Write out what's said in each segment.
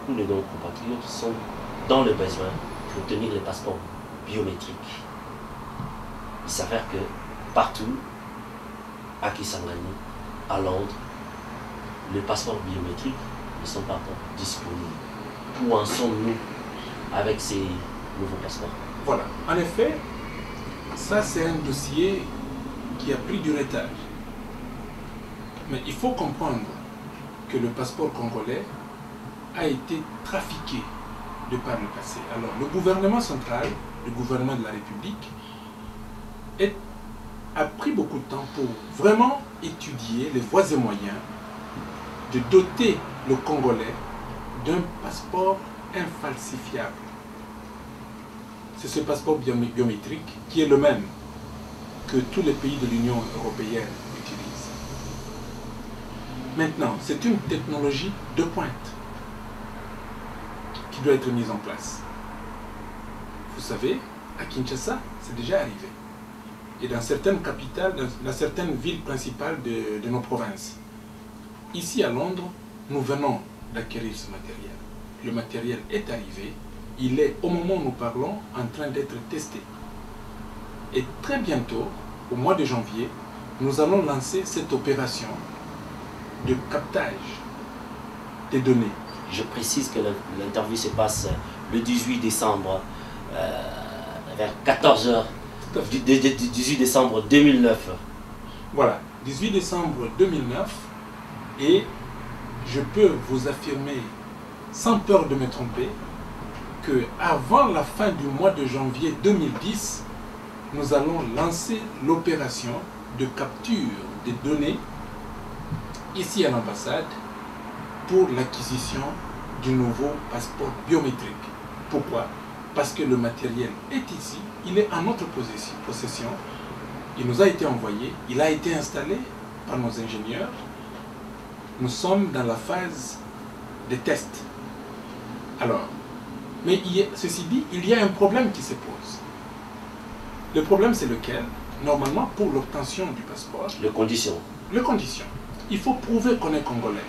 beaucoup de nos compatriotes sont dans le besoin d'obtenir les passeports biométriques. Il s'avère que partout, à Kisangani, à Londres, les passeports biométriques ne sont pas encore disponibles. Où en sommes-nous avec ces nouveaux passeports? Voilà. En effet, ça c'est un dossier qui a pris du retard. Mais il faut comprendre que le passeport congolais a été trafiqué de par le passé. Alors, le gouvernement central, le gouvernement de la République, a pris beaucoup de temps pour vraiment étudier les voies et moyens de doter le Congolais d'un passeport infalsifiable. C'est ce passeport biométrique qui est le même que tous les pays de l'Union européenne utilisent. Maintenant, c'est une technologie de pointe qui doit être mise en place. Vous savez, à Kinshasa, c'est déjà arrivé. Et dans certaines capitales, dans certaines villes principales de nos provinces. Ici à Londres, nous venons d'acquérir ce matériel. Le matériel est arrivé, il est au moment où nous parlons en train d'être testé. Et très bientôt, au mois de janvier, nous allons lancer cette opération de captage des données. Je précise que l'interview se passe le 18 décembre vers 14 h. 18 décembre 2009. Voilà, 18 décembre 2009. Et je peux vous affirmer, sans peur de me tromper, que avant la fin du mois de janvier 2010, nous allons lancer l'opération de capture des données ici à l'ambassade pour l'acquisition du nouveau passeport biométrique. Pourquoi? Parce que le matériel est ici, il est en notre possession, il nous a été envoyé, il a été installé par nos ingénieurs. Nous sommes dans la phase des tests. Alors, mais ceci dit, il y a un problème qui se pose. Le problème, c'est lequel? Normalement, pour l'obtention du passeport... Les conditions. Les conditions. Il faut prouver qu'on est congolais.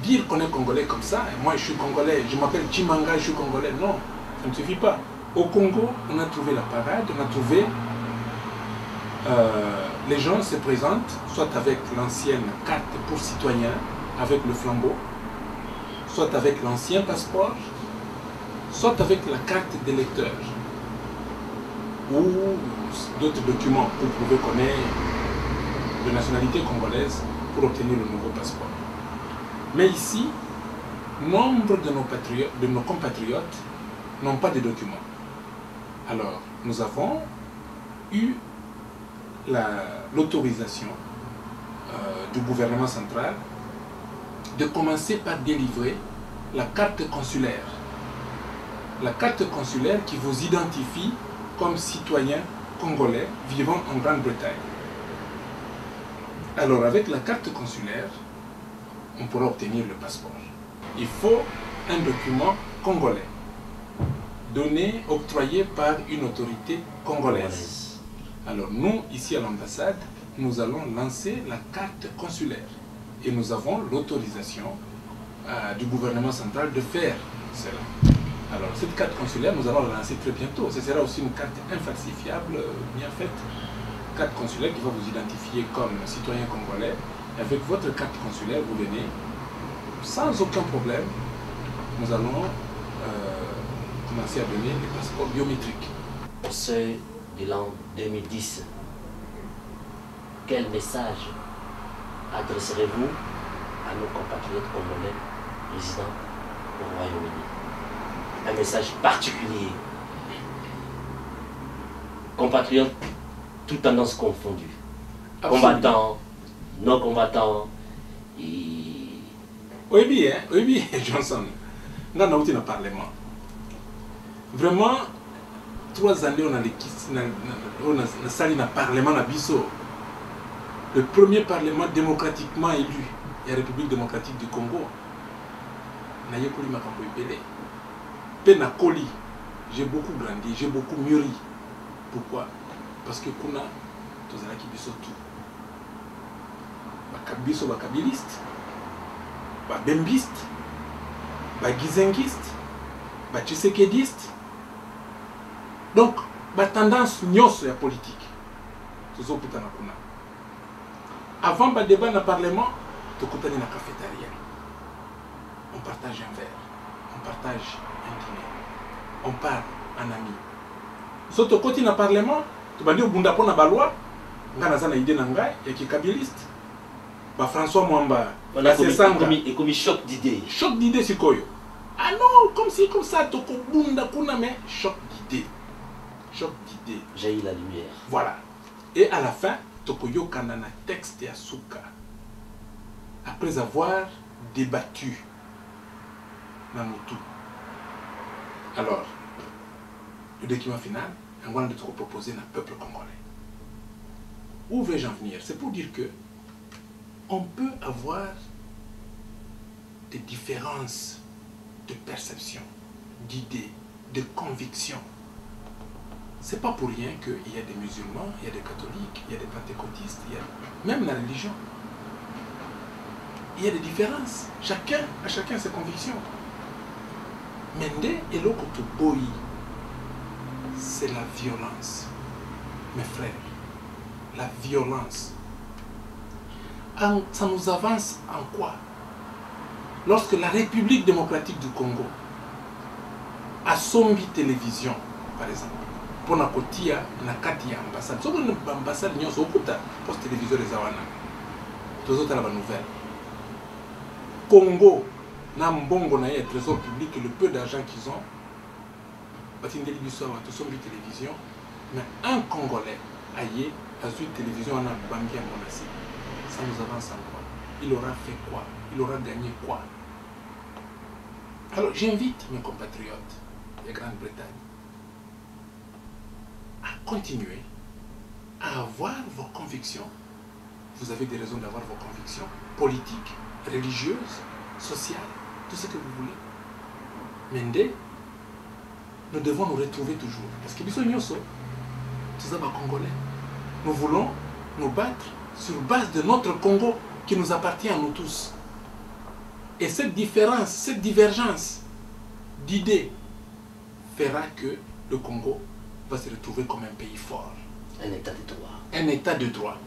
Dire qu'on est congolais comme ça, moi je suis congolais, je m'appelle Chimanga, je suis congolais, non, ça ne suffit pas. Au Congo, on a trouvé la parade, on a trouvé... les gens se présentent, soit avec l'ancienne carte pour citoyen, avec le flambeau, soit avec l'ancien passeport, soit avec la carte d'électeur, ou d'autres documents pour prouver qu'on est de nationalité congolaise pour obtenir le nouveau passeport. Mais ici, nombre de nos compatriotes n'ont pas de documents. Alors, nous avons eu l'autorisation du gouvernement central de commencer par délivrer la carte consulaire. La carte consulaire qui vous identifie comme citoyen congolais vivant en Grande-Bretagne. Alors avec la carte consulaire, on pourra obtenir le passeport. Il faut un document congolais, donné, octroyé par une autorité congolaise. Alors nous, ici à l'ambassade, nous allons lancer la carte consulaire. Et nous avons l'autorisation du gouvernement central de faire cela. Alors cette carte consulaire, nous allons la lancer très bientôt. Ce sera aussi une carte infalsifiable, bien faite. Carte consulaire qui va vous identifier comme citoyen congolais. Avec votre carte consulaire, vous venez sans aucun problème. Nous allons commencer à donner les passeports biométriques. Pour ceux de l'an 2010, quel message adresserez-vous à nos compatriotes congolais résidant au Royaume-Uni? Un message particulier. Compatriotes, toutes tendances confondues. Combattants, non combattants. Oui, bien, Johnson. Nous avons eu un parlement. Vraiment, 3 années, on a sali un parlement à Bissau. Le premier parlement démocratiquement élu, la République démocratique du Congo. J'ai beaucoup grandi, j'ai beaucoup mûri. Pourquoi? Parce que Kuna, Tozalaki Bissau tout. Bakabiso bakabiliste, babembiste, bagizengiste, bachisekediste. Donc, tendance nyonso ya politique. Tozokutana kuna. Avant le débat dans le Parlement, tu es dans la cafétéria. On partage un verre, on partage un dîner, on parle en ami. Si tu es dans le Parlement, tu vas dire que tu as une loi, tu as une idée qui est kabiliste. François Mwamba, c'est comme choc d'idées. Choc d'idées, c'est quoi? Ah non, comme si, comme ça, tu as mais choc d'idées. Choc d'idées. Jaillit la lumière. Voilà. Et à la fin, Tokoyo Kanana texte et Asuka, après avoir débattu dans tout. Alors, le document final, on va te proposer au peuple congolais. Où vais-je en venir? C'est pour dire que on peut avoir des différences de perception, d'idées, de convictions. C'est pas pour rien qu'il y a des musulmans, il y a des catholiques, il y a des pentecôtistes, même la religion. Il y a des différences. Chacun a ses convictions. Mende et l'Okotoboi, c'est la violence. Mes frères, la violence. Ça nous avance en quoi? Lorsque la République démocratique du Congo a sombi télévision, par exemple, pour la kotia na kati ya ambassade. Soko na ambassade nyonso okuta poste téléviseur les awana. Tozota la nouvelle. Congo na mbongo na ye trésor public le peu d'argent qu'ils ont. Batindeli biso wa to sombi télévision, mais un Congolais aye a vu télévision en bangi à Monassi. Ça nous avance en quoi? Il aura fait quoi? Il aura gagné quoi? Alors j'invite mes compatriotes de Grande-Bretagne à continuer à avoir vos convictions. Vous avez des raisons d'avoir vos convictions politiques, religieuses, sociales, tout ce que vous voulez. Mais nous devons nous retrouver toujours. Parce que Congolais, nous voulons nous battre sur base de notre Congo qui nous appartient à nous tous. Et cette différence, cette divergence d'idées fera que le Congo va se retrouver comme un pays fort. Un état de droit. Un état de droit.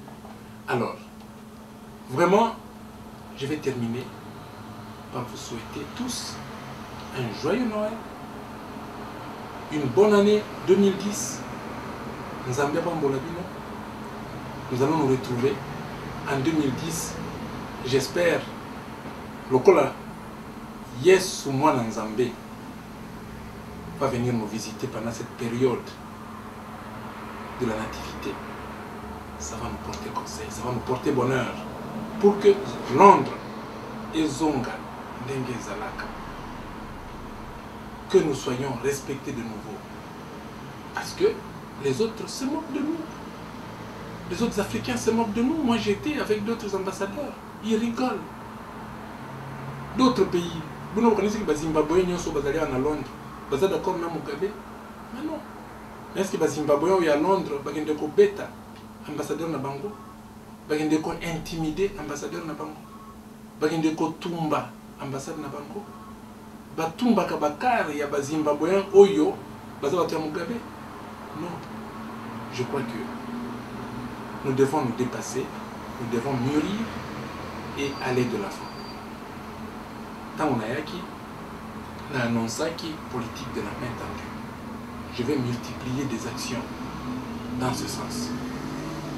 Alors, vraiment, je vais terminer par vous souhaiter tous un joyeux Noël, une bonne année 2010. Nous allons nous retrouver en 2010. J'espère, Lokola, yes ou moi Nzambé va venir nous visiter pendant cette période de la nativité. Ça va nous porter conseil, ça va nous porter bonheur pour que Londres et Zonga, Dengue Zalaka, que nous soyons respectés de nouveau. Parce que les autres se moquent de nous. Les autres Africains se moquent de nous. Moi j'étais avec d'autres ambassadeurs. Ils rigolent. D'autres pays. Vous connaissez que les Zimbabwéens sont allés à Londres. Vous êtes d'accord avec Mugabe? Mais non. Est-ce que les Zimbabwéens sont à Londres? Ils ont bêta ambassadeur na bango. Ils ont intimidé ambassadeur na bango. Ils ont tumba ambassade na bango. Batumba kabakari ya Zimbabwéens oyo bazaba Mugabe. Non. Je crois que nous devons nous dépasser, nous devons mûrir et aller de l'avant. Tant on a yaki, on a annoncé qui politique de la main tendue. Je vais multiplier des actions dans ce sens.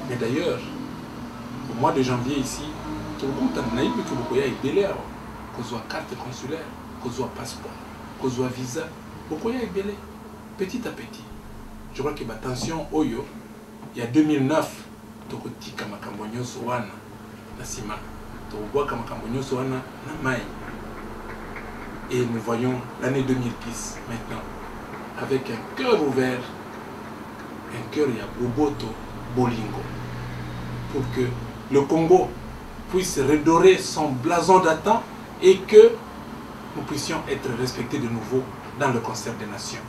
Mais d'ailleurs, au mois de janvier ici, tout le monde a dit que vous pouvez être qu'on soit carte consulaire, qu'on soit passeport, qu'on soit visa, vous pouvez être belé petit à petit. Je crois que attention, Oyo, il y a 2009, Tokotika Makambonyo Sowana, Nasima, Tokoka Makambonyo Sowana, Namai. Et nous voyons l'année 2010 maintenant, avec un cœur ouvert, un cœur Yaboboto Bolingo, pour que le Congo puisse redorer son blason datant et que nous puissions être respectés de nouveau dans le concert des nations.